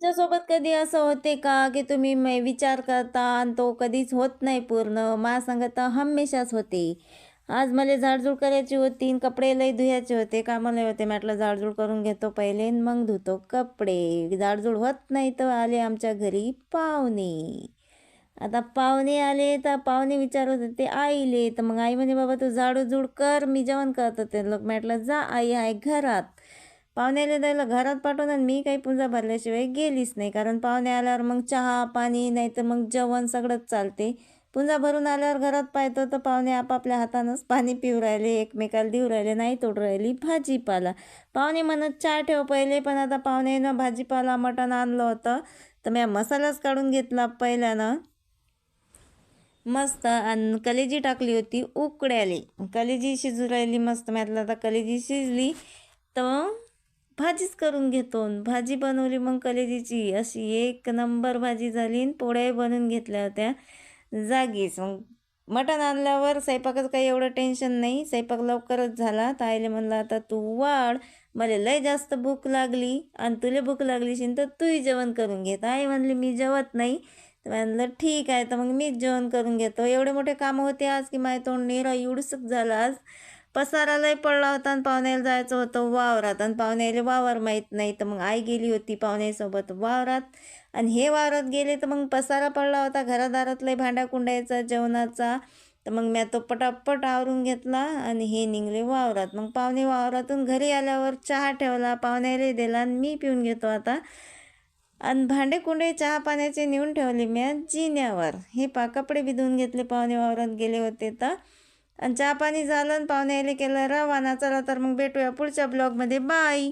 तुमच्यासोबत कधी असं होते का, की तुम्ही विचार करता आणि तो कधीच होत नाही पूर्ण? माझ्या संग तर हमेशाच होते. आज मला झाडझूड करायची होती आणि कपडे लई धुवायचे होते, कामाला होते. म्हटलं झाडझूड करून घेतो पहिले आणि मग धुतो कपडे. झाडझूड होत नाही तर आले आमच्या घरी पाहुणे. आता पाहुणे आले तर पाहुणे विचारत होते आईले, तर मग आई म्हणे बाबा तू झाडूझूड कर, मी जेवण करत होते. लोक म्हटलं जा आई आहे घरात. पाहुण्याला द्यायला घरात पाठवून आणि मी काही पुंजा भरल्याशिवाय गेलीच नाही, कारण पाहुणे आल्यावर मग चहा पाणी नाही तर मग जेवण सगळंच चालते. पुंजा भरून आल्यावर घरात पाहतो तर पाहुणे आपापल्या हातानंच पाणी पिऊ राहिले, एकमेकाला देऊ राहिले, नाही तोड राहिली भाजीपाला. पाहुणे म्हणत चहा ठेव पहिले, पण आता पाहुण्यानं भाजीपाला मटण आणलं होतं तर मी मसालाच काढून घेतला पहिल्यानं मस्त, आणि कलेजी टाकली होती उकड्याले. कलेजी शिजू राहिली मस्त. म्हटलं आता कलेजी शिजली तर भाजीच करून घेतो. भाजी बनवली मग कलेजीची, अशी एक नंबर भाजी झाली आणि पोळ्याही बनवून घेतल्या होत्या जागीच. मग मटण आणल्यावर स्वयंपाकाचं काही एवढं टेन्शन नाही, स्वयंपाक लवकरच झाला. तर आईले म्हणलं आता तू वाढ, मला लय जास्त भूक लागली आणि तुला भूक लागली असेल तर तूही जेवण करून घे. आई म्हणली मी जेवत नाही. तर म्हणलं ठीक आहे, तर मग मीच जेवण करून घेतो. एवढे मोठे कामं होते आज की माझं तोंड नेरा एवढंसं झालं आज. पसारा लय पडला होता आणि पाहुण्याला जायचं होतं वावरात, आणि पाहुण्याला वावर माहीत नाही. तर मग आई गेली होती पाहुण्यासोबत वावरात, आणि हे वावरात गेले तर मग पसारा पडला होता घरादारात लय भांड्या कुंड्याचा जेवणाचा. तर मग मी तो पटापट आवरून घेतला आणि हे निघले वावरात. मग पाहुणे वावरातून घरी आल्यावर चहा ठेवला, पाहुण्याला दिला आणि मी पिऊन घेतो आता. आणि भांडे कुंडे चहा पाण्याचे नेऊन ठेवले मी जिन्यावर. हे कपडे बी धुवून घेतले, पाहुणे वावरात गेले होते तर. आणि चहा पाणी झालं आणि पाहुणे यायला केलं रवाना. चला तर मग भेटूया पुढच्या ब्लॉगमध्ये. बाय.